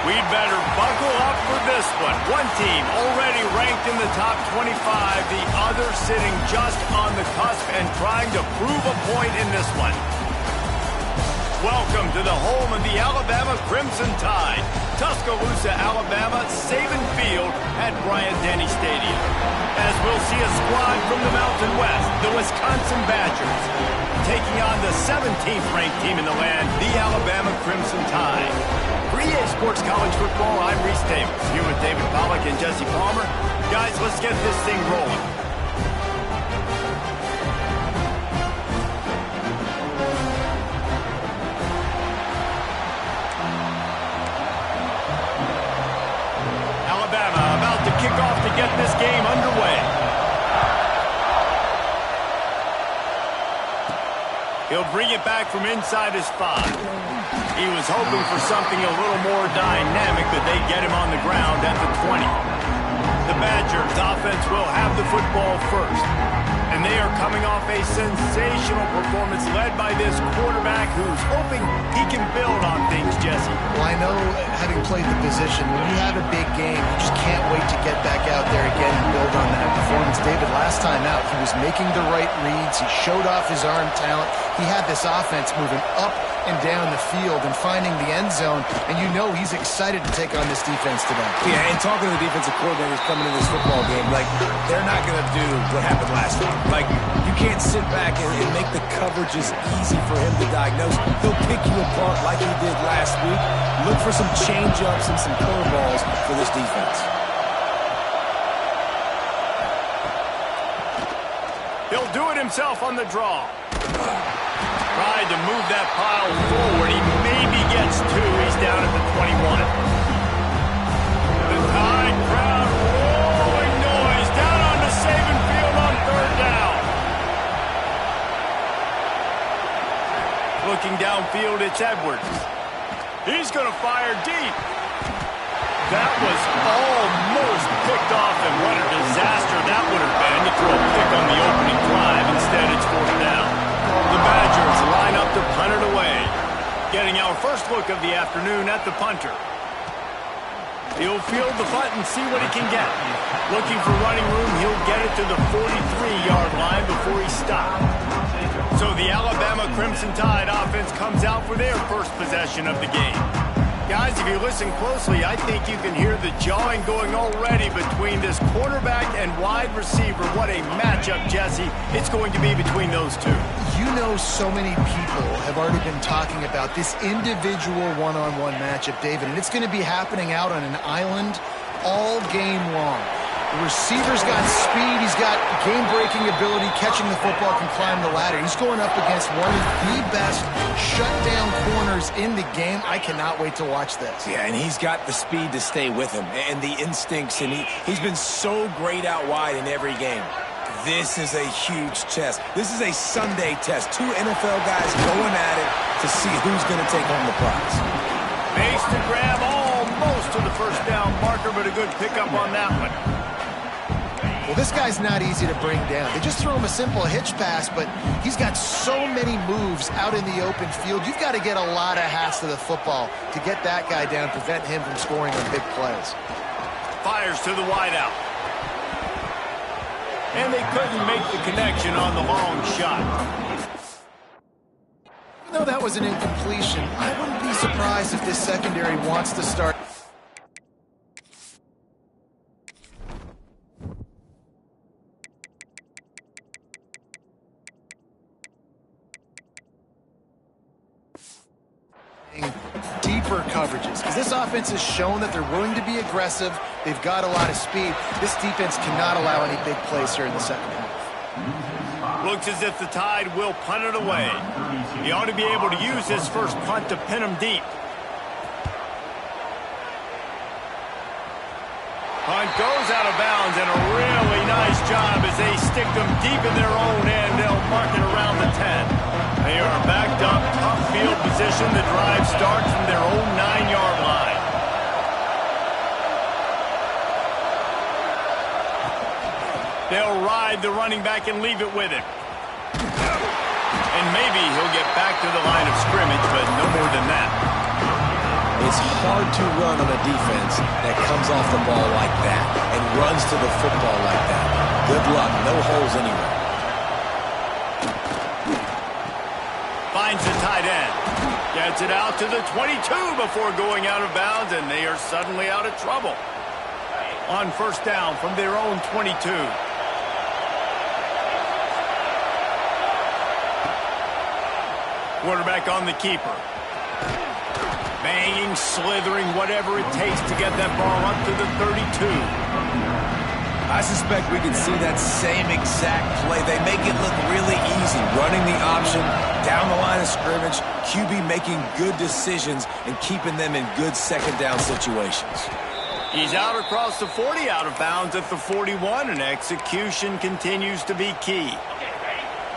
We'd better buckle up for this one. One team already ranked in the top 25, the other sitting just on the cusp and trying to prove a point in this one. Welcome to the home of the Alabama Crimson Tide, Tuscaloosa, Alabama, Saban Field at Bryant-Denny Stadium. As we'll see a squad from the Mountain West, the Wisconsin Badgers, taking on the 17th ranked team in the land, the Alabama Crimson Tide. For EA Sports College Football, I'm Reese Davis, here with David Pollack and Jesse Palmer. Guys, let's get this thing rolling. Alabama about to kick off to get this game underway. He'll bring it back from inside his 5. He was hoping for something a little more dynamic, but they get him on the ground at the 20. The Badgers offense will have the football first. And they are coming off a sensational performance led by this quarterback who's hoping he can build on things, Jesse. Well, I know, having played the position, when you have a big game, you just can't wait to get back out there again and build on that performance. David, last time out, he was making the right reads. He showed off his arm talent. He had this offense moving up and down the field and finding the end zone, and you know he's excited to take on this defense today. Yeah, and talking to the defensive coordinators coming in this football game, like, they're not going to do what happened last week. Like, you can't sit back and make the coverages easy for him to diagnose. He'll pick you apart like he did last week. Look for some change-ups and some curveballs for this defense. He'll do it himself on the draw. Tried to move that pile forward. He maybe gets 2. He's down at the 21. The Tide crowd rolling noise down onto Saban Field on 3rd down. Looking downfield, it's Edwards. He's going to fire deep. That was almost picked off, and what a disaster that would have been to throw a pick on the opening drive. Instead, it's 4th down. The Badgers line up to punt it away. Getting our first look of the afternoon at the punter. He'll field the punt and see what he can get. Looking for running room, he'll get it to the 43-yard line before he stops. So the Alabama Crimson Tide offense comes out for their first possession of the game. Guys, if you listen closely, I think you can hear the jawing going already between this quarterback and wide receiver. What a matchup, Jesse, it's going to be between those two. You know, so many people have already been talking about this individual one-on-one matchup, David, and it's going to be happening out on an island all game long. The receiver's got speed, he's got game-breaking ability, catching the football, can climb the ladder. He's going up against one of the best shutdown corners in the game. I cannot wait to watch this. Yeah, and he's got the speed to stay with him and the instincts, and he's been so great out wide in every game. This is a huge test. This is a Sunday test. 2 NFL guys going at it to see who's going to take home the prize. Makes the grab almost to the 1st down marker, but a good pickup on that one. Well, this guy's not easy to bring down. They just throw him a simple hitch pass, but he's got so many moves out in the open field. You've got to get a lot of hats to the football to get that guy down, prevent him from scoring on big plays. Fires to the wideout. And they couldn't make the connection on the long shot. Even though that was an incompletion, I wouldn't be surprised if this secondary wants to start. Deeper coverages, because this offense has shown that they're willing to be aggressive. They've got a lot of speed. This defense cannot allow any big plays here in the second half. Looks as if the Tide will punt it away. He ought to be able to use his first punt to pin him deep. Punt goes out of bounds, and a really nice job as they stick them deep in their own end. They'll mark it around the 10. They are backed up, tough field position. The drive starts from their own 9-yard line. They'll ride the running back and leave it with him. And maybe he'll get back to the line of scrimmage, but no more than that. It's hard to run on a defense that comes off the ball like that and runs to the football like that. Good luck. No holes anywhere. Finds the tight end. Gets it out to the 22 before going out of bounds, and they are suddenly out of trouble. On first down from their own 22. Quarterback on the keeper. Banging, slithering, whatever it takes to get that ball up to the 32. I suspect we can see that same exact play. They make it look really easy, running the option, down the line of scrimmage, QB making good decisions and keeping them in good second down situations. He's out across the 40, out of bounds at the 41, and execution continues to be key.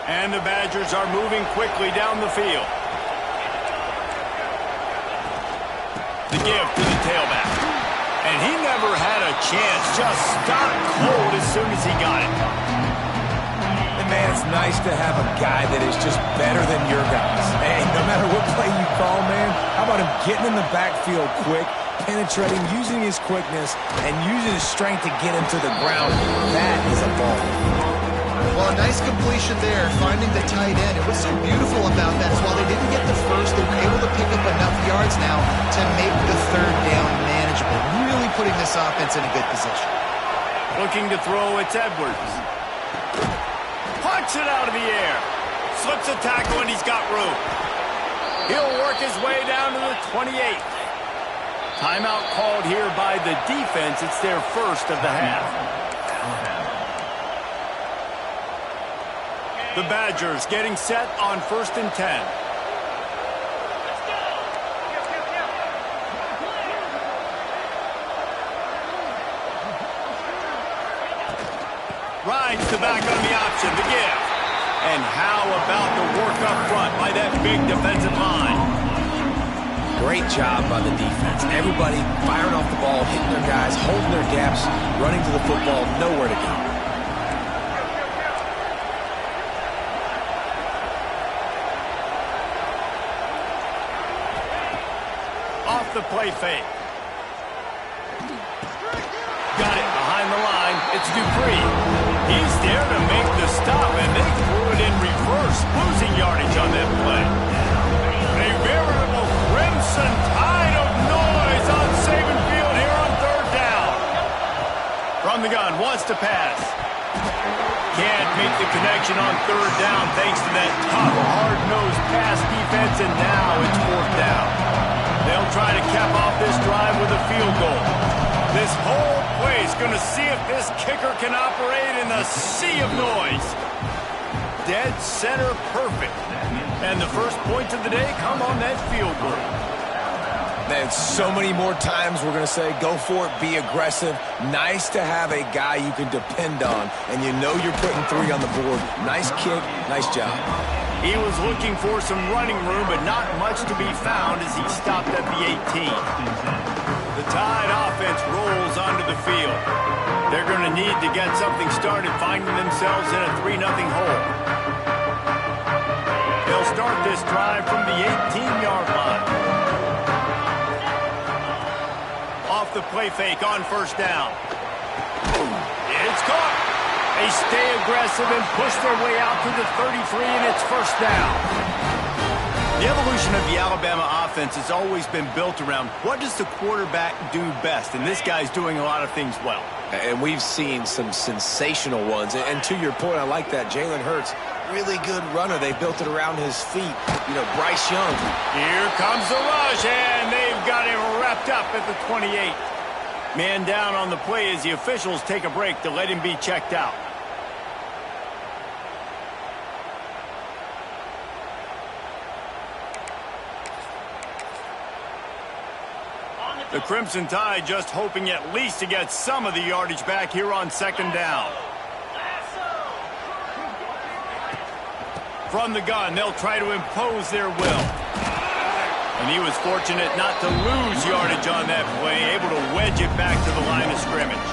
And the Badgers are moving quickly down the field. The give to the tailback. And he never had a chance, just stopped cold as soon as he got it. And man, it's nice to have a guy that is just better than your guys. Hey, no matter what play you call, man, how about him getting in the backfield quick, penetrating, using his quickness, and using his strength to get him to the ground? That is a ball. Well, a nice completion there, finding the tight end. And what's so beautiful about that is while they didn't get the first, they were able to pick up enough yards now to make the third down manageable. Really putting this offense in a good position. Looking to throw, it's Edwards. Punts it out of the air. Slips a tackle, and he's got room. He'll work his way down to the 28. Timeout called here by the defense. It's their first of the half. The Badgers getting set on 1st and 10. Rides the back on the option, the give. And how about the work up front by that big defensive line? Great job by the defense. Everybody firing off the ball, hitting their guys, holding their gaps, running to the football, nowhere to go. The play fake. Got it behind the line. It's Dupree. He's there to make the stop, and they threw it in reverse, losing yardage on that play. A veritable crimson tide of noise on Saban Field here on 3rd down. From the gun, wants to pass. Can't make the connection on 3rd down thanks to that tough, hard-nosed pass defense, and now it's 4th down. They'll try to cap off this drive with a field goal. This whole play is going to see if this kicker can operate in the sea of noise. Dead center perfect. And the first points of the day come on that field goal. Man, so many more times we're going to say, go for it, be aggressive. Nice to have a guy you can depend on, and you know you're putting 3 on the board. Nice kick, nice job. He was looking for some running room, but not much to be found as he stopped at the 18. The Tide offense rolls onto the field. They're going to need to get something started, finding themselves in a 3-0 hole. They'll start this drive from the 18-yard line. Off the play fake on 1st down. It's caught. They stay aggressive and push their way out to the 33, and it's 1st down. The evolution of the Alabama offense has always been built around what does the quarterback do best, and this guy's doing a lot of things well. And we've seen some sensational ones. And to your point, I like that. Jalen Hurts, really good runner. They built it around his feet. You know, Bryce Young. Here comes the rush, and they've got him wrapped up at the 28. Man down on the play as the officials take a break to let him be checked out. The Crimson Tide just hoping at least to get some of the yardage back here on 2nd down. From the gun, they'll try to impose their will. And he was fortunate not to lose yardage on that play, able to wedge it back to the line of scrimmage.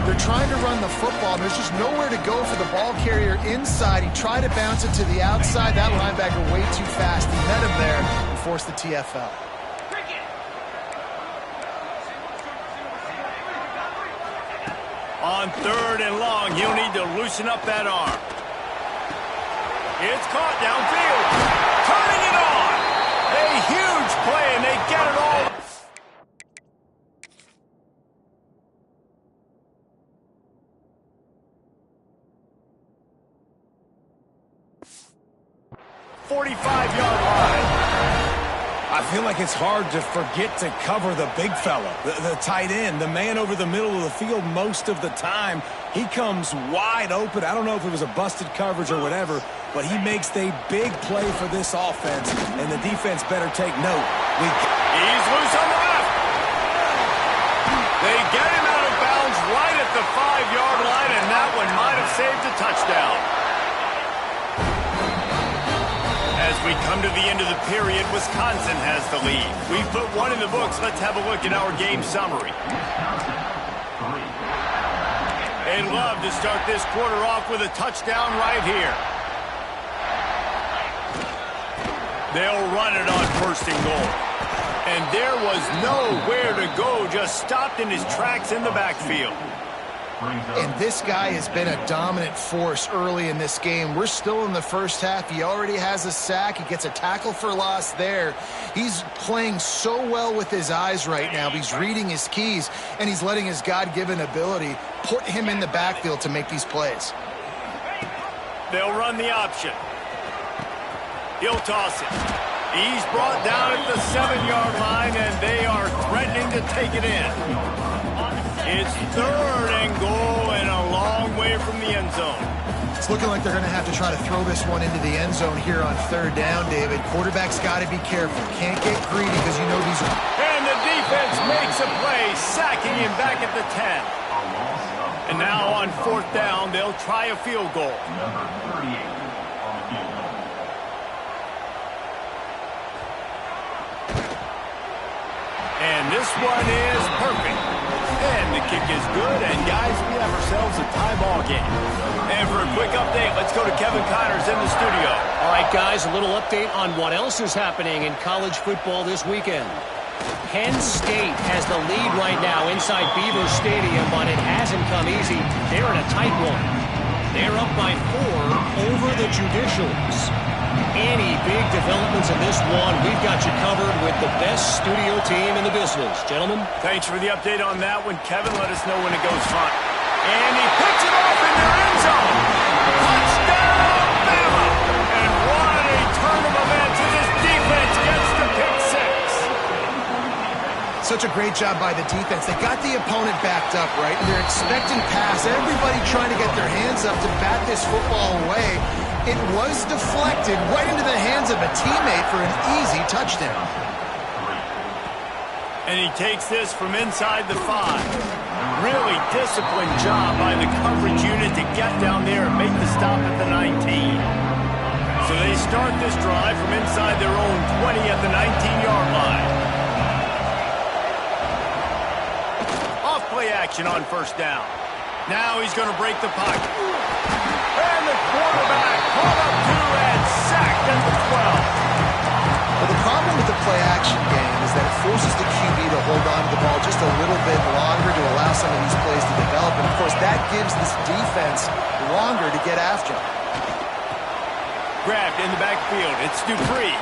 They're trying to run the football, and there's just nowhere to go for the ball carrier inside. He tried to bounce it to the outside. That linebacker way too fast. He met him there and forced the TFL. On 3rd and long, he'll need to loosen up that arm. It's caught downfield. Turning it on. A huge play, and they get it all. 45-yard line. I feel like it's hard to forget to cover the big fella, the tight end, the man over the middle of the field most of the time. He comes wide open. I don't know if it was a busted coverage or whatever, but he makes the big play for this offense, and the defense better take note. He's loose on the left. They get him out of bounds right at the 5-yard line, and that one might have saved a touchdown. As we come to the end of the period, Wisconsin has the lead. We've put one in the books. Let's have a look at our game summary. They love to start this quarter off with a touchdown right here. They'll run it on 1st and goal. And there was nowhere to go, just stopped in his tracks in the backfield. And this guy has been a dominant force early in this game. We're still in the first half. He already has a sack. He gets a tackle for loss there. He's playing so well with his eyes right now. He's reading his keys, and he's letting his God-given ability put him in the backfield to make these plays. They'll run the option. He'll toss it. He's brought down at the 7-yard line, and they are threatening to take it in. It's 3rd and goal and a long way from the end zone. It's looking like they're going to have to try to throw this one into the end zone here on 3rd down, David. Quarterback's got to be careful. Can't get greedy because you know these are... And the defense makes a play, sacking him back at the 10. And now on 4th down, they'll try a field goal. Number 38 on the field goal. And this one is perfect. And the kick is good, and guys, we have ourselves a tie ball game. And for a quick update, let's go to Kevin Connors in the studio. All right, guys, a little update on what else is happening in college football this weekend. Penn State has the lead right now inside Beaver Stadium, but it hasn't come easy. They're in a tight one. They're up by 4 over the Judicials. Any big developments in this one, we've got you covered with the best studio team in the business. Gentlemen. Thanks for the update on that one. Kevin, let us know when it goes front. And he picks it off in their end zone. Touchdown, Bama! And what a turn of events as this defense gets the pick 6. Such a great job by the defense. They got the opponent backed up, right? And they're expecting pass. Everybody trying to get their hands up to bat this football away. It was deflected right into the hands of a teammate for an easy touchdown. And he takes this from inside the 5. Really disciplined job by the coverage unit to get down there and make the stop at the 19. So they start this drive from inside their own 20 at the 19-yard line. Off play action on 1st down. Now he's going to break the pocket. And the quarterback caught up to and sacked at the 12. Well, the problem with the play-action game is that it forces the QB to hold on to the ball just a little bit longer to allow some of these plays to develop. And, of course, that gives this defense longer to get after him. Grabbed in the backfield. It's Dupree.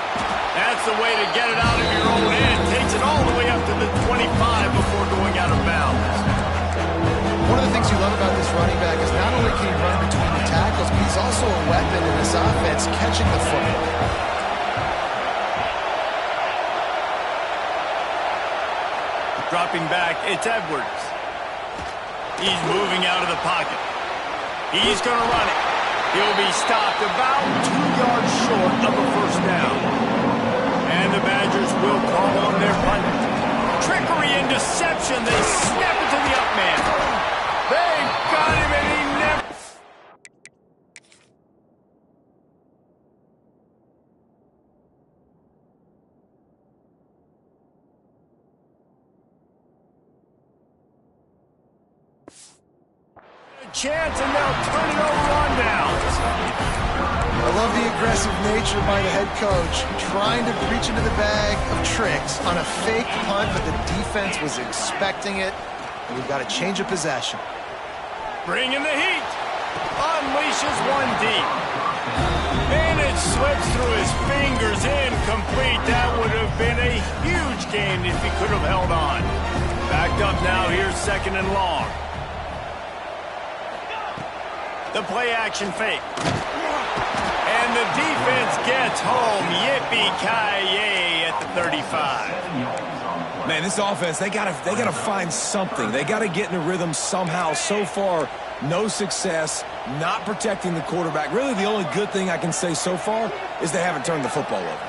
That's the way to get it out of your own end. Takes it all the way up to the 25 before going out of bounds. One of the things you love about this running back is not only can he run between the tackles, but he's also a weapon in this offense catching the football. Dropping back, it's Edwards. He's moving out of the pocket. He's going to run it. He'll be stopped about 2 yards short of a 1st down. And the Badgers will call on their punt. Trickery and deception. They snap it to the up man. They got him, and he never... A chance, and they'll turn it over on downs. I love the aggressive nature by the head coach, trying to reach into the bag of tricks on a fake punt, but the defense was expecting it, and we've got a change of possession. Bringing the heat. Unleashes one deep. And it slips through his fingers, incomplete. That would have been a huge gain if he could have held on. Backed up now, here's 2nd and long. The play action fake. And the defense gets home. Yippee-ki-yay at the 35. Man, this offense, they gotta find something. They gotta get in a rhythm somehow. So far, no success, not protecting the quarterback. Really, the only good thing I can say so far is they haven't turned the football over.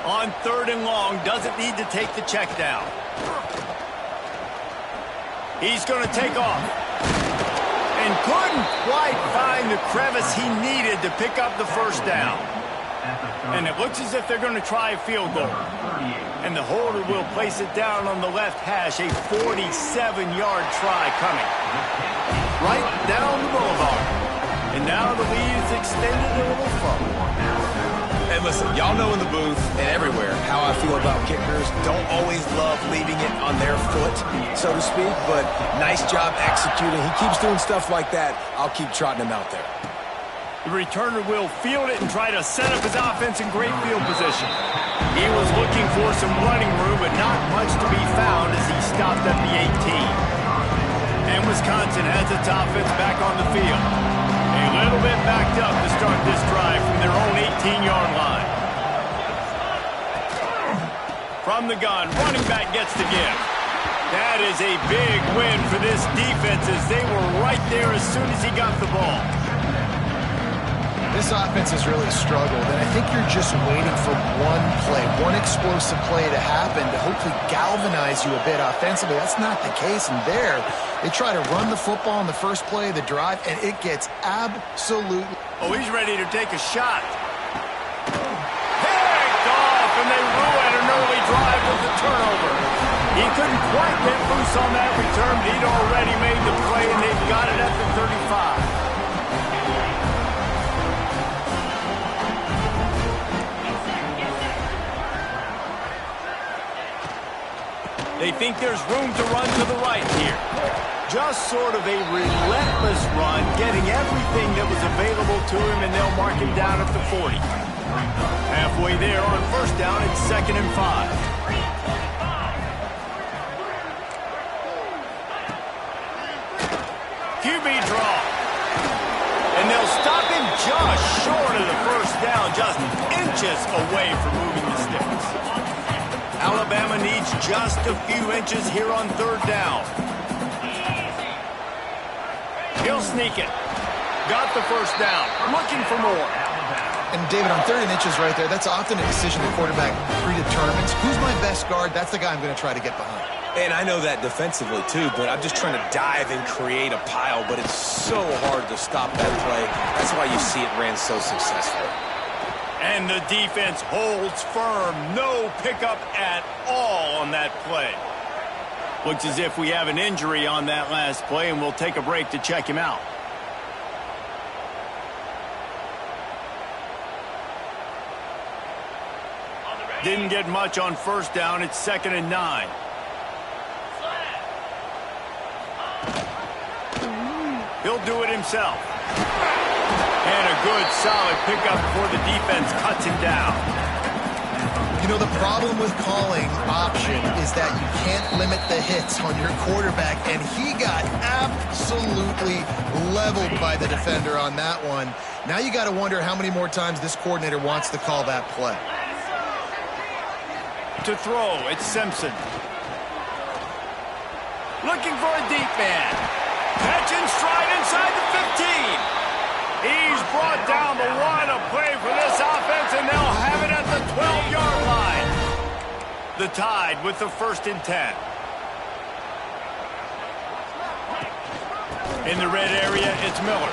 On 3rd and long, doesn't need to take the check down. He's going to take off. And couldn't quite find the crevice he needed to pick up the 1st down. And it looks as if they're going to try a field goal. And the holder will place it down on the left hash, a 47-yard try coming. Right down the boulevard. And now the lead is extended a little further. And listen, y'all know in the booth and everywhere how I feel about kickers. Don't always love leaving it on their foot, so to speak, but nice job executing. He keeps doing stuff like that. I'll keep trotting him out there. The returner will field it and try to set up his offense in great field position. He was looking for some running room, but not much to be found as he stopped at the 18. And Wisconsin has its offense back on the field. A little bit backed up to start this drive from their own 18-yard line. From the gun, running back gets the give. That is a big win for this defense as they were right there as soon as he got the ball. This offense has really struggled, and I think you're just waiting for one play, one explosive play to happen to hopefully galvanize you a bit offensively. That's not the case, and there, they try to run the football in the first play of the drive, and it gets absolutely... Oh, he's ready to take a shot. Picked off, and they ruin an early drive with the turnover. He couldn't quite get loose on that return, but he'd already made the play, and they've got it at the 35. They think there's room to run to the right here. Just sort of a relentless run, getting everything that was available to him, and they'll mark him down at the 40. Halfway there on 1st down, it's 2nd and 5. QB draw. And they'll stop him just short of the 1st down, just inches away from moving the sticks. Alabama needs just a few inches here on 3rd down. He'll sneak it. Got the 1st down. Looking for more. And David, on 3rd and inches right there, that's often a decision the quarterback predetermines. Who's my best guard? That's the guy I'm going to try to get behind. And I know that defensively, too, but I'm just trying to dive and create a pile, but it's so hard to stop that play. That's why you see it ran so successful. And the defense holds firm. No pickup at all on that play. Looks as if we have an injury on that last play, and we'll take a break to check him out. Didn't get much on 1st down. It's 2nd and 9. He'll do it himself. And a good, solid pickup before the defense cuts him down. You know, the problem with calling option is that you can't limit the hits on your quarterback, and he got absolutely leveled by the defender on that one. Now you got to wonder how many more times this coordinator wants to call that play. To throw, it's Simpson. Looking for a deep man. Catch and stride inside the 15. He's brought down the one, a play for this offense, and they'll have it at the 12-yard line. The Tide with the 1st and 10. In the red area, it's Miller.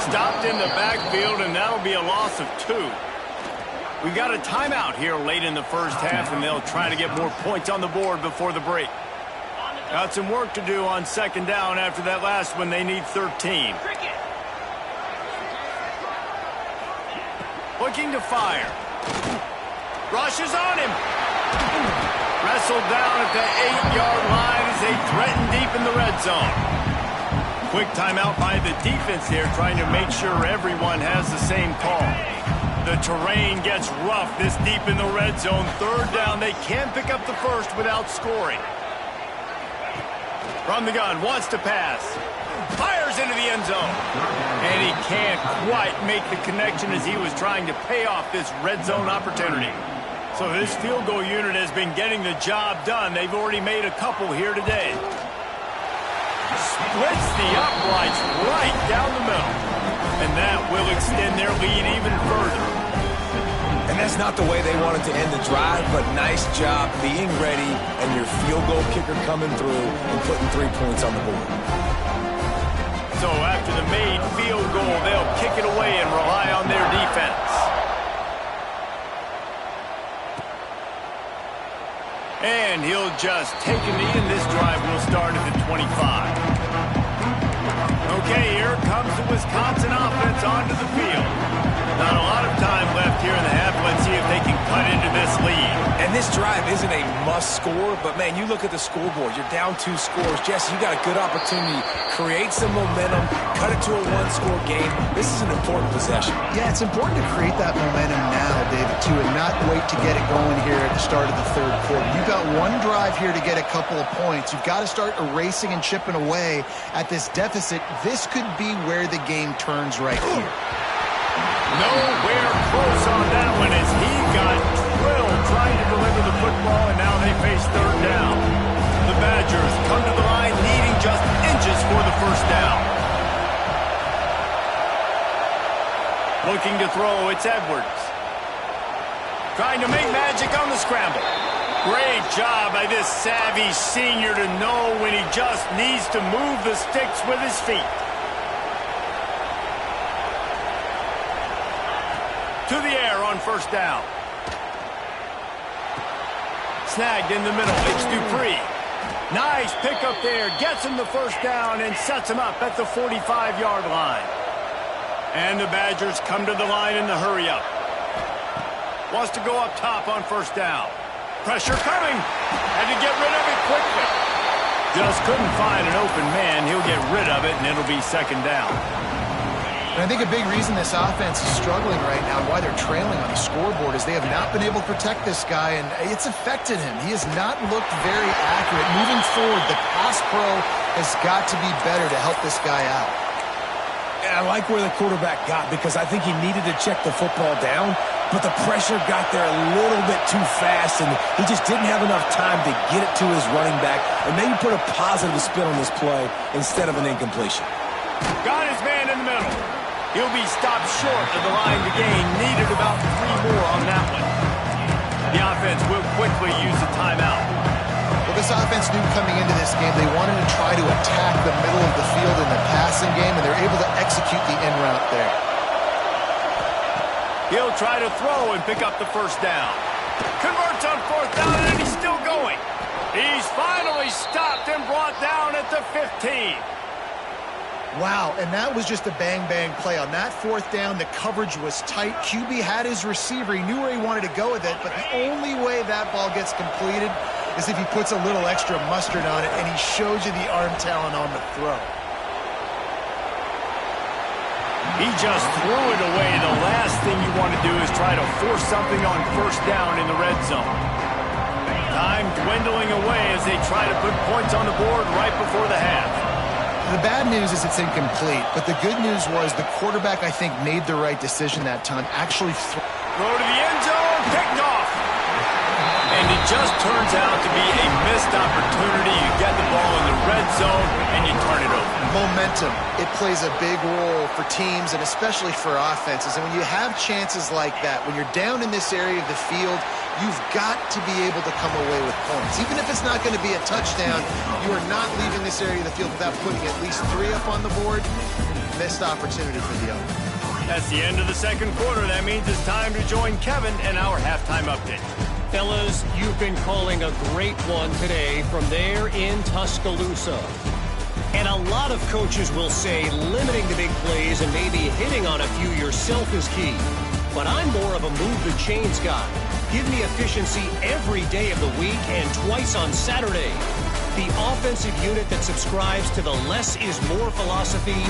Stopped in the backfield, and that'll be a loss of 2. We got a timeout here late in the 1st half, and they'll try to get more points on the board before the break. Got some work to do on 2nd down after that last one. They need 13. Looking to fire. Rushes on him. Wrestled down at the 8-yard line as they threaten deep in the red zone. Quick timeout by the defense here, trying to make sure everyone has the same call. The terrain gets rough this deep in the red zone. Third down, they can't pick up the first without scoring. From the gun, wants to pass. Fires into the end zone. And he can't quite make the connection as he was trying to pay off this red zone opportunity. So this field goal unit has been getting the job done. They've already made a couple here today. Splits the uprights right down the middle. And that will extend their lead even further. And that's not the way they wanted to end the drive, but nice job being ready and your field goal kicker coming through and putting 3 points on the board. So after the made field goal, they'll kick it away and rely on their defense. And he'll just take a knee, and this drive will start at the 25. Okay, here comes the Wisconsin offense onto the field. Not a lot of time left here in the half. Let's see if they can cut into this lead. And this drive isn't a must score, but man, you look at the scoreboard. You're down 2 scores. Jesse, you got a good opportunity. Create some momentum. Cut it to a 1-score game. This is an important possession. Yeah, it's important to create that momentum now, David, too, and not wait to get it going here at the start of the third quarter. You've got one drive here to get a couple of points. You've got to start erasing and chipping away at this deficit. This could be where the game turns right here. Nowhere close on that one as he got drilled trying to deliver the football, and now they face third down. The Badgers come to the line needing just inches for the first down. Looking to throw, it's Edwards. Trying to make magic on the scramble. Great job by this savvy senior to know when he just needs to move the sticks with his feet. To the air on first down. Snagged in the middle. It's Dupree. Nice pickup there. Gets him the first down and sets him up at the 45-yard line. And the Badgers come to the line in the hurry-up. Wants to go up top on first down. Pressure coming. Had to get rid of it quickly. Just couldn't find an open man. He'll get rid of it, and it'll be second down. And I think a big reason this offense is struggling right now and why they're trailing on the scoreboard is they have not been able to protect this guy, and it's affected him. He has not looked very accurate. Moving forward, the pass pro has got to be better to help this guy out. And I like where the quarterback got because I think he needed to check the football down, but the pressure got there a little bit too fast, and he just didn't have enough time to get it to his running back and maybe put a positive spin on this play instead of an incompletion. Got his man in the middle. He'll be stopped short of the line to gain. Needed about 3 more on that one. The offense will quickly use a timeout. Well, this offense knew coming into this game they wanted to try to attack the middle of the field in the passing game, and they're able to execute the in route there. He'll try to throw and pick up the first down. Converts on fourth down, and he's still going. He's finally stopped and brought down at the 15. Wow, and that was just a bang-bang play. On that fourth down, the coverage was tight. QB had his receiver. He knew where he wanted to go with it, but the only way that ball gets completed is if he puts a little extra mustard on it, and he shows you the arm talent on the throw. He just threw it away. The last thing you want to do is try to force something on first down in the red zone. Time dwindling away as they try to put points on the board right before the half. The bad news is it's incomplete, but the good news was the quarterback, I think, made the right decision that time. Actually throw to the end zone, picked off. And it just turns out to be a missed opportunity. You get the ball in the red zone, and you turn it over. Momentum. It plays a big role for teams and especially for offenses. And when you have chances like that, when you're down in this area of the field, you've got to be able to come away with points. Even if it's not going to be a touchdown, you are not leaving this area of the field without putting at least 3 up on the board. Missed opportunity for the other. That's the end of the second quarter. That means it's time to join Kevin in our halftime update. Fellas, you've been calling a great one today from there in Tuscaloosa. And a lot of coaches will say limiting the big plays and maybe hitting on a few yourself is key. But I'm more of a move the chains guy. Give me efficiency every day of the week and twice on Saturday. The offensive unit that subscribes to the less is more philosophy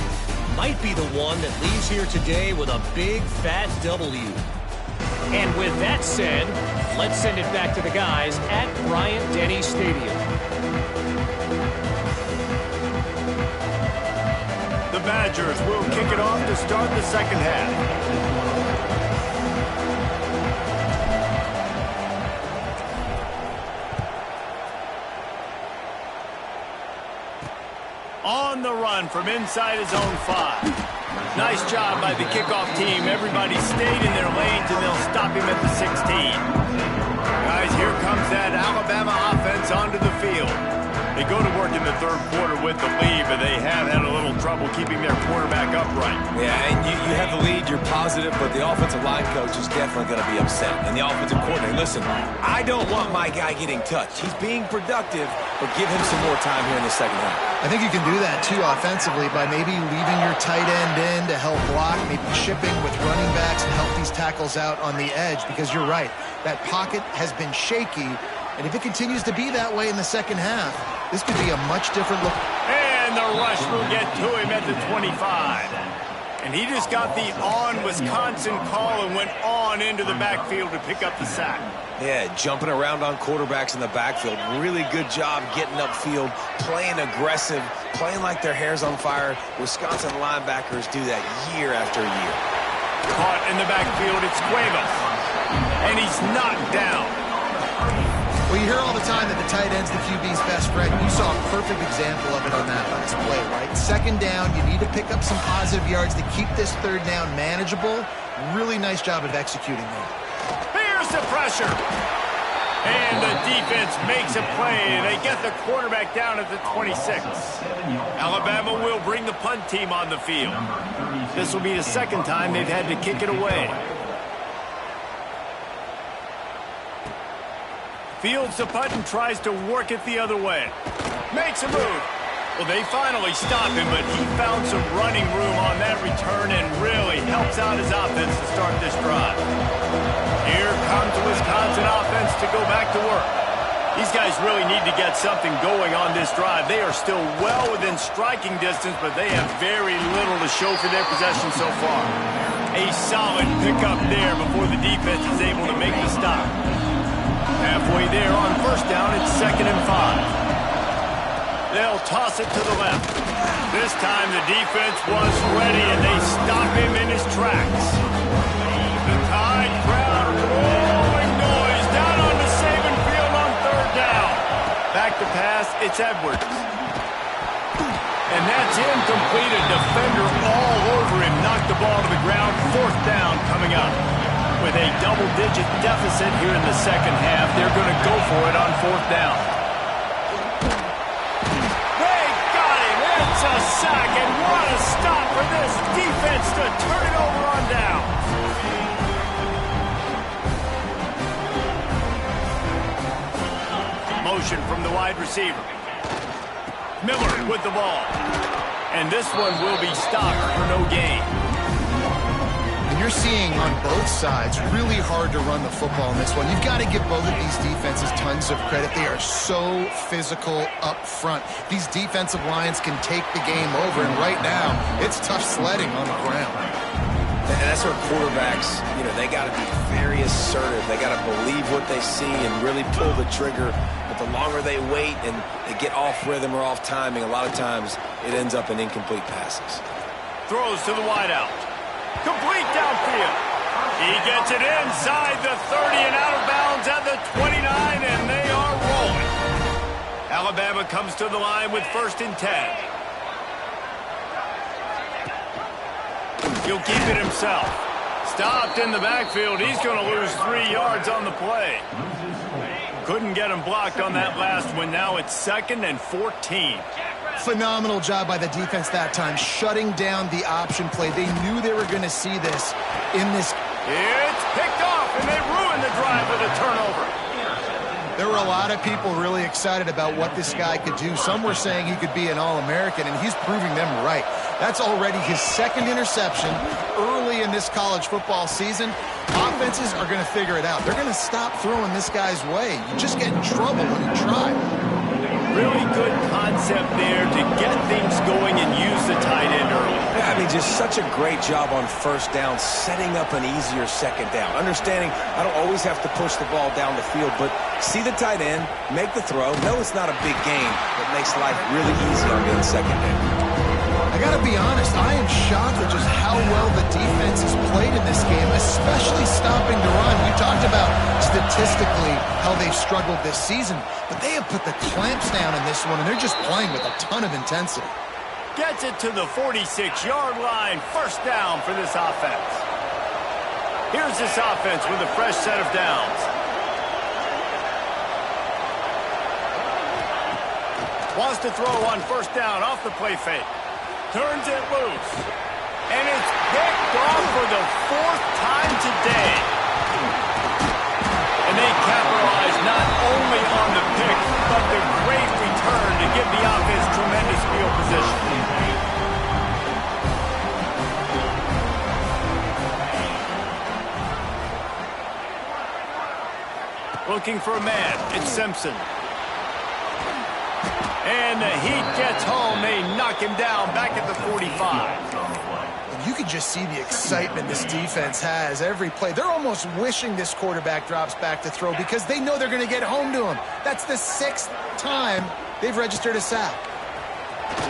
might be the one that leaves here today with a big, fat W. And with that said, let's send it back to the guys at Bryant-Denny Stadium. The Badgers will kick it off to start the second half. On the run from inside his own 5. Nice job by the kickoff team. Everybody stayed in their lanes, and they'll stop him at the 16. Guys, here comes that Alabama offense onto the field. They go to work in the third quarter with the lead, but they have had a little trouble keeping their quarterback upright. Yeah, and you have the lead, you're positive, but the offensive line coach is definitely going to be upset. And the offensive coordinator, listen, I don't want my guy getting touched. He's being productive, but give him some more time here in the second half. I think you can do that, too, offensively, by maybe leaving your tight end in to help block, maybe chipping with running backs and help these tackles out on the edge, because you're right. That pocket has been shaky, and if it continues to be that way in the second half, this could be a much different look. And the rush will get to him at the 25. And he just got the on-Wisconsin call and went on into the backfield to pick up the sack. Yeah, jumping around on quarterbacks in the backfield. Really good job getting upfield, playing aggressive, playing like their hair's on fire. Wisconsin linebackers do that year after year. Caught in the backfield, it's Cuevas. And he's knocked down. Well, you hear all the time that the tight end's the QB's best friend. You saw a perfect example of it on that last play, right? Second down, you need to pick up some positive yards to keep this third down manageable. Really nice job of executing that. Here's the pressure. And the defense makes a play. They get the quarterback down at the 26. Alabama will bring the punt team on the field. This will be the second time they've had to kick it away. Fields the punt and tries to work it the other way. Makes a move. Well, they finally stop him, but he found some running room on that return and really helps out his offense to start this drive. Here comes the Wisconsin offense to go back to work. These guys really need to get something going on this drive. They are still well within striking distance, but they have very little to show for their possession so far. A solid pickup there before the defense is able to make the stop. Halfway there on first down, it's 2nd and 5. They'll toss it to the left. This time the defense was ready, and they stop him in his tracks. The Tide crowd rolling noise down on the Saban field on third down. Back to pass, it's Edwards. And that's incomplete. A defender all over him. Knocked the ball to the ground. Fourth down coming up. With a double-digit deficit here in the second half, they're going to go for it on fourth down. They got him. It's a sack, and what a stop for this defense to turn it over on down. Motion from the wide receiver. Miller with the ball. And this one will be stopped for no gain. And you're seeing on both sides really hard to run the football in this one. You've got to give both of these defenses tons of credit. They are so physical up front. These defensive lines can take the game over, and right now, it's tough sledding on the ground. And that's where quarterbacks, they got to be very assertive. They got to believe what they see and really pull the trigger. But the longer they wait and they get off rhythm or off timing, a lot of times it ends up in incomplete passes. Throws to the wideout. Complete downfield. He gets it inside the 30 and out of bounds at the 29, and they are rolling. Alabama comes to the line with 1st and 10. He'll keep it himself. Stopped in the backfield. He's going to lose 3 yards on the play. Couldn't get him blocked on that last one. Now it's 2nd and 14. Phenomenal job by the defense that time, shutting down the option play. They knew they were going to see this in this. It's picked off, and they ruined the drive with a turnover. There were a lot of people really excited about what this guy could do. Some were saying he could be an All-American, and he's proving them right. That's already his 2nd interception early in this college football season. Offenses are going to figure it out. They're going to stop throwing this guy's way. You just get in trouble when you try. Really good concept there to get things going and use the tight end early. Yeah, I mean, just such a great job on first down, setting up an easier second down. Understanding I don't always have to push the ball down the field, but see the tight end, make the throw. No, it's not a big gain, but makes life really easy on being second down. I got to be honest, I am shocked at just how well the defense has played in this game, especially stopping the run. You talked about statistically how they've struggled this season, but they have put the clamps down in this one, and they're just playing with a ton of intensity. Gets it to the 46-yard line. First down for this offense. Here's this offense with a fresh set of downs. Wants to throw on first down off the play fake. Turns it loose. And it's picked off for the fourth time today. And they capitalize not only on the pick, but the great return to give the offense tremendous field position. Looking for a man. It's Simpson. And the heat gets home. They knock him down back at the 45. And you can just see the excitement this defense has every play. They're almost wishing this quarterback drops back to throw because they know they're going to get home to him. That's the 6th time they've registered a sack.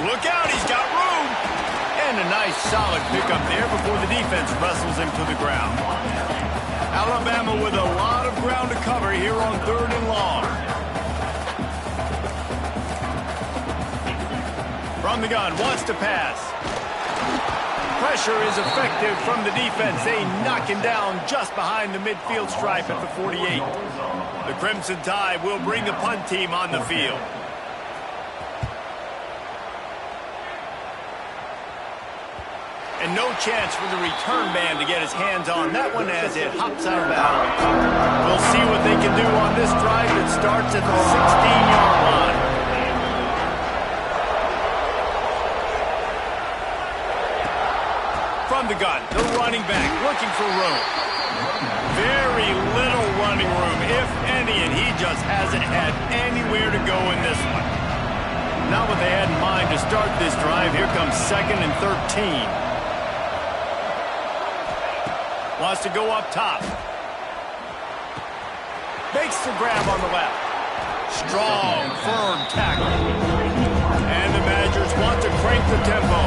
Look out, he's got room. And a nice solid pickup there before the defense wrestles him to the ground. Alabama with a lot of ground to cover here on 3rd and long. From the gun, wants to pass. Pressure is effective from the defense. They knock him down just behind the midfield stripe at the 48. The Crimson Tide will bring the punt team on the field. And no chance for the return man to get his hands on that one as it hops out of bounds. We'll see what they can do on this drive that starts at the 16-yard line. From the gun, the running back looking for room. Very little running room, if any, and he just hasn't had anywhere to go in this one. Not what they had in mind to start this drive. Here comes 2nd and 13. Wants to go up top. Makes the grab on the left. Strong, firm tackle. And the Badgers want to crank the tempo.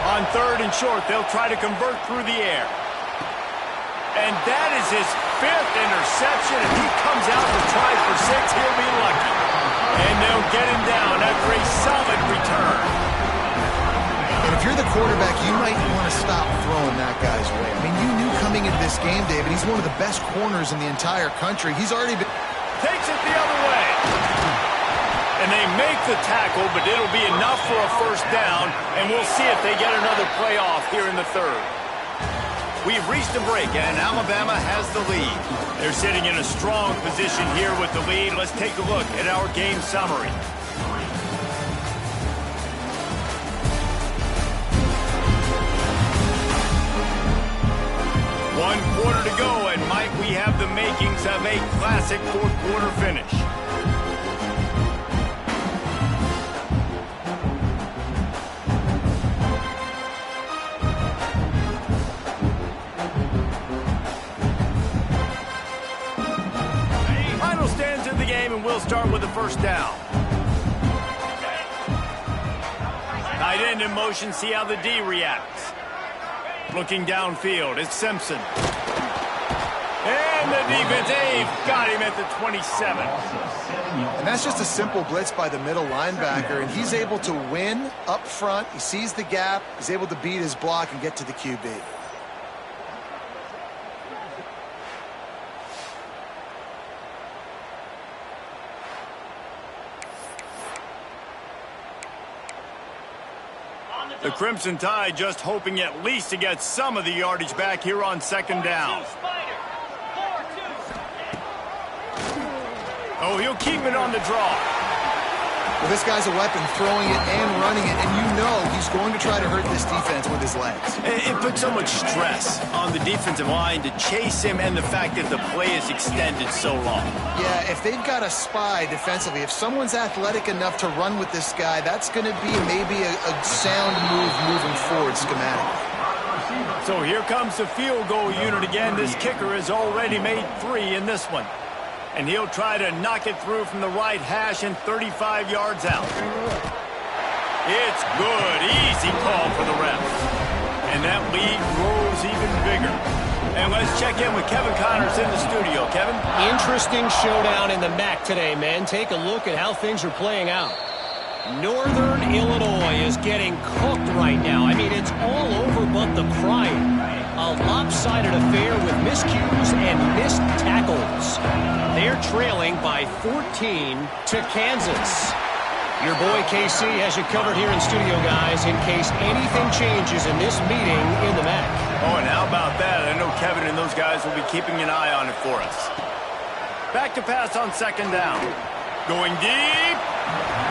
On 3rd and short, they'll try to convert through the air. And that is his 5th interception. If he comes out to try for 6, he'll be lucky. And they'll get him down after a solid return. And if you're the quarterback, you might want to stop throwing that guy's way. I mean, you knew coming into this game, David, he's one of the best corners in the entire country. He's already been... Takes it the other way. And they make the tackle, but it'll be enough for a first down, and we'll see if they get another play off here in the 3rd. We've reached a break, and Alabama has the lead. They're sitting in a strong position here with the lead. Let's take a look at our game summary. One quarter to go, and Mike, we have the makings of a classic 4th quarter finish. Final stands in the game, and we'll start with the first down. Tight end in motion, see how the D reacts. Looking downfield, it's Simpson. And the defense, they've got him at the 27. And that's just a simple blitz by the middle linebacker, and he's able to win up front. He sees the gap. He's able to beat his block and get to the QB. The Crimson Tide just hoping at least to get some of the yardage back here on 2nd down. Oh, he'll keep it on the draw. Well, this guy's a weapon, throwing it and running it, and you know he's going to try to hurt this defense with his legs. It puts so much stress on the the defensive line to chase him and the fact that the play is extended so long. Yeah, if they've got a spy defensively, if someone's athletic enough to run with this guy, that's going to be maybe a sound move moving forward schematically. So here comes the field goal unit again. This kicker has already made 3 in this one. And he'll try to knock it through from the right hash and 35 yards out. It's good. Easy call for the refs. And that lead grows even bigger. And let's check in with Kevin Connors in the studio. Kevin? Interesting showdown in the MAC today, man. Take a look at how things are playing out. Northern Illinois is getting cooked right now. I mean, it's all over but the crying. A lopsided affair with miscues and missed tackles. They're trailing by 14 to Kansas. Your boy KC has you covered here in studio, guys, in case anything changes in this meeting in the MAC. Oh, and how about that? I know Kevin and those guys will be keeping an eye on it for us. Back to pass on second down. Going deep.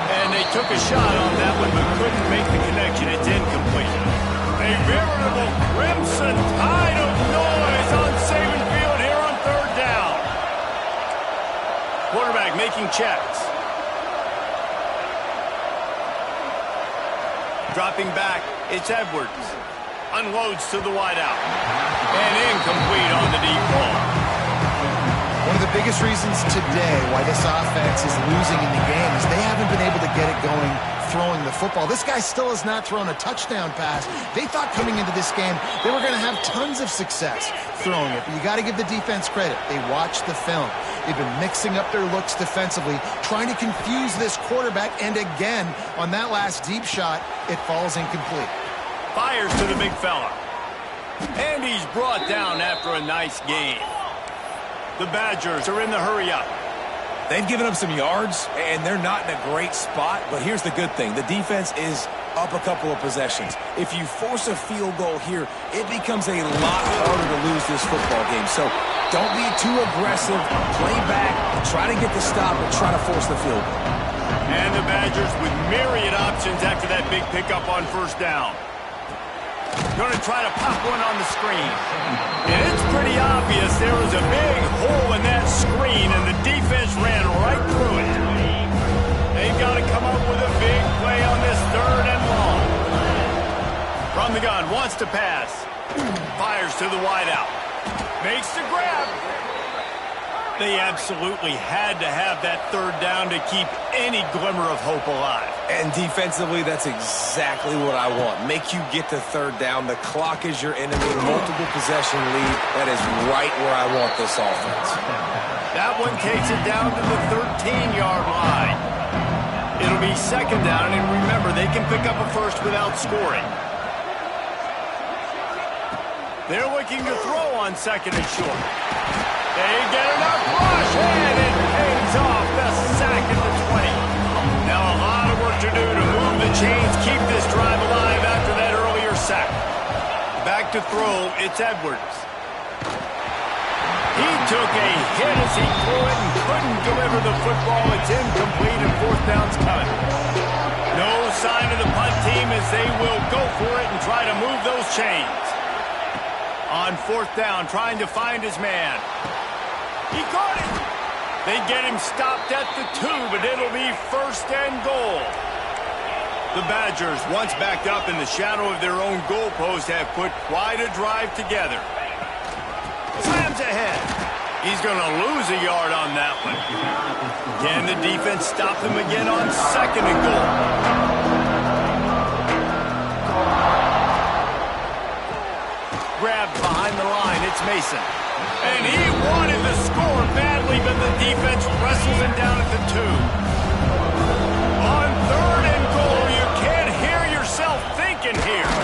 And they took a shot on that one, but couldn't make the connection. It's incomplete. A veritable crimson tide of noise on Saban Field here on third down. Quarterback making checks. Dropping back, it's Edwards. Unloads to the wideout. And incomplete on the deep ball. One of the biggest reasons today why this offense is losing in the game is they haven't been able to get it going throwing the football. This guy still has not thrown a touchdown pass. They thought coming into this game they were going to have tons of success throwing it. But you got to give the defense credit. They watched the film. They've been mixing up their looks defensively, trying to confuse this quarterback. And again, on that last deep shot, it falls incomplete. Fires to the big fella. And he's brought down after a nice game. The Badgers are in the hurry-up. They've given up some yards, and they're not in a great spot, but here's the good thing. The defense is up a couple of possessions. If you force a field goal here, it becomes a lot harder to lose this football game. So don't be too aggressive. Play back, try to get the stop, and try to force the field goal. And the Badgers with myriad options after that big pickup on first down. Going to try to pop one on the screen. And it's pretty obvious there was a big hole in that screen, and the defense ran right through it. They've got to come up with a big play on this third and long. From the gun, wants to pass. Fires to the wideout. Makes the grab. They absolutely had to have that third down to keep any glimmer of hope alive. And defensively, that's exactly what I want. Make you get to third down. The clock is your enemy. Multiple possession lead. That is right where I want this offense. That one takes it down to the 13-yard line. It'll be second down, and remember, they can pick up a first without scoring. They're looking to throw on second and short. They get enough rush, and it pays off. The sack at the 20. Now a lot of work to do to move the chains, keep this drive alive after that earlier sack. Back to throw, it's Edwards. He took a hit as he threw it and couldn't deliver the football. It's incomplete, and fourth down's coming. No sign of the punt team as they will go for it and try to move those chains. On fourth down, trying to find his man. He caught it. They get him stopped at the 2, but it'll be first and goal. The Badgers, once backed up in the shadow of their own goalpost, have put quite a drive together. Slams ahead. He's going to lose a yard on that one. Can the defense stop him again on second and goal? Grabbed behind the line, it's Mason. And he wanted the score badly, but the defense wrestles him down at the 2. On third and goal, you can't hear yourself thinking here.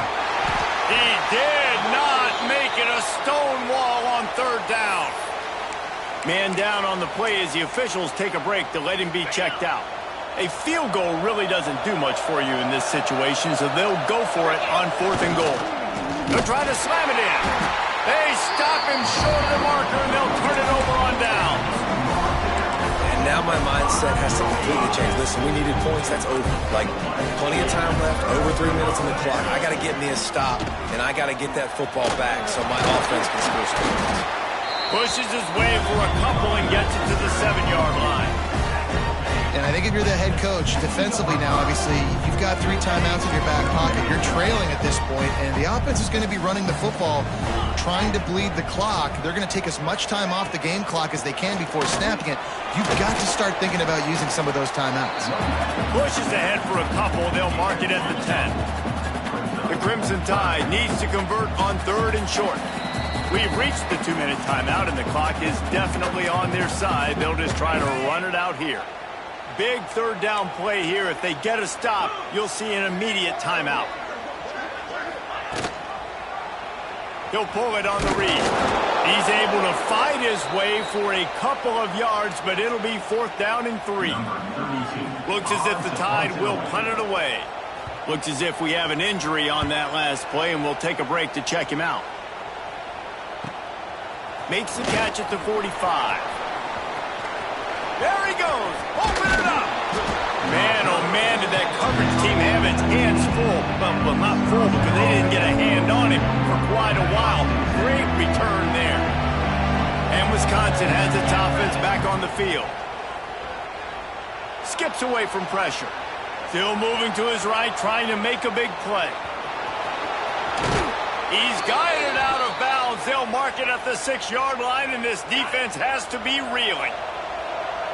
He did not make it a stone wall on third down. Man down on the play as the officials take a break to let him be checked out. A field goal really doesn't do much for you in this situation, so they'll go for it on fourth and goal. They'll try to slam it in. They stop him short of the marker, and they'll turn it over on downs. And now my mind mindset has to completely change. Listen, we needed points. That's over. Like, plenty of time left, over 3 minutes on the clock. I got to get me a stop, and I got to get that football back so my offense can score some points. Pushes his way for a couple and gets it to the 7-yard line. And I think if you're the head coach, defensively now, obviously, you've got 3 timeouts in your back pocket. You're trailing at this point, and the offense is going to be running the football, trying to bleed the clock. They're going to take as much time off the game clock as they can before snapping it. You've got to start thinking about using some of those timeouts. Pushes ahead for a couple. They'll mark it at the 10. The Crimson Tide needs to convert on 3rd and short. We've reached the 2-minute timeout, and the clock is definitely on their side. They'll just try to run it out here. Big 3rd down play here. If they get a stop, you'll see an immediate timeout. He'll pull it on the read. He's able to fight his way for a couple of yards, but it'll be 4th down and 3. Looks as if the Tide will punt it away. Looks as if we have an injury on that last play, and we'll take a break to check him out. Makes the catch at the 45. There he goes. Open it up. Man, oh man, did that coverage team have its hands full. Well, not full because they didn't get a hand on him for quite a while. Great return there. And Wisconsin has its offense back on the field. Skips away from pressure. Still moving to his right, trying to make a big play. He's guided out of bounds. They'll mark it at the 6-yard line, and this defense has to be reeling.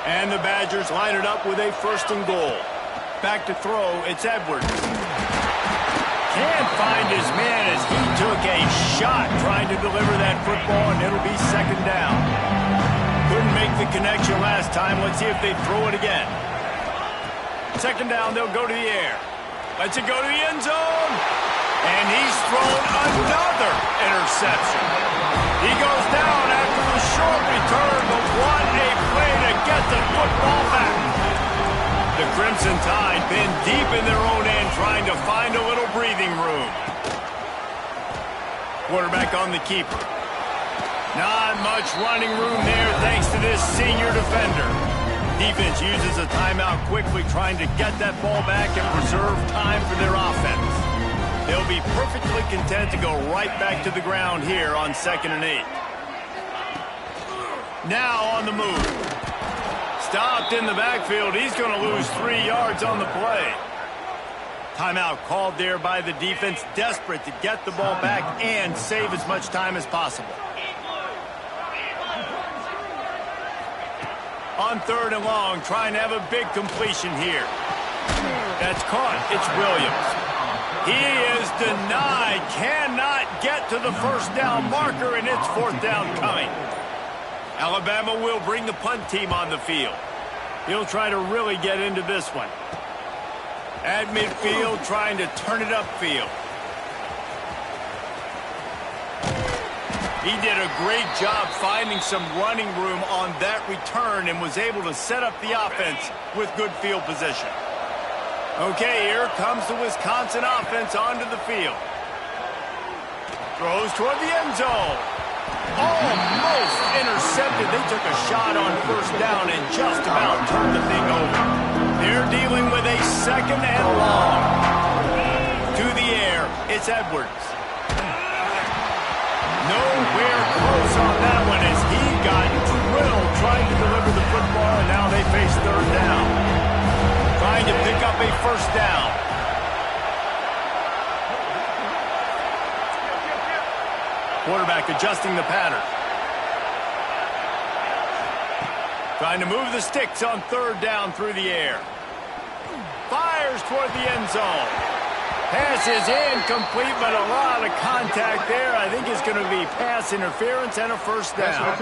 And the Badgers line it up with a 1st and goal. Back to throw, it's Edwards. Can't find his man as he took a shot trying to deliver that football, and it'll be 2nd down. Couldn't make the connection last time. Let's see if they throw it again. 2nd down, they'll go to the air. Lets it go to the end zone. And he's thrown another interception. He goes down after the short return, but what a play to get the football back. The Crimson Tide been deep in their own end trying to find a little breathing room. Quarterback on the keeper. Not much running room there thanks to this senior defender. Defense uses a timeout quickly trying to get that ball back and preserve time for their offense. They'll be perfectly content to go right back to the ground here on 2nd and 8. Now on the move. Stopped in the backfield. He's going to lose 3 yards on the play. Timeout called there by the defense, desperate to get the ball back and save as much time as possible. On 3rd and long, trying to have a big completion here. That's caught. It's Williams. He is denied, cannot get to the 1st down marker, and it's 4th down coming. Alabama will bring the punt team on the field. He'll try to really get into this one. At midfield, trying to turn it upfield. He did a great job finding some running room on that return and was able to set up the offense with good field position. Okay, here comes the Wisconsin offense onto the field. Throws toward the end zone. Almost intercepted. They took a shot on 1st down and just about turned the thing over. They're dealing with a 2nd and long. To the air, it's Edwards. Nowhere close on that one as he got drilled trying to deliver the football, and now they face 3rd down. Trying to pick up a 1st down. Quarterback adjusting the pattern. Trying to move the sticks on 3rd down through the air. Fires toward the end zone. Pass is incomplete, but a lot of contact there. I think it's going to be pass interference and a 1st down.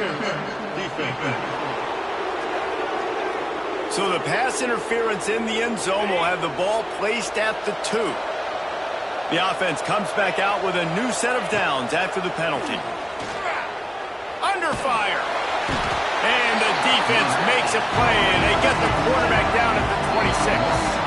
So the pass interference in the end zone will have the ball placed at the 2. The offense comes back out with a new set of downs after the penalty. Under fire. And the defense makes a play, and they get the quarterback down at the 26.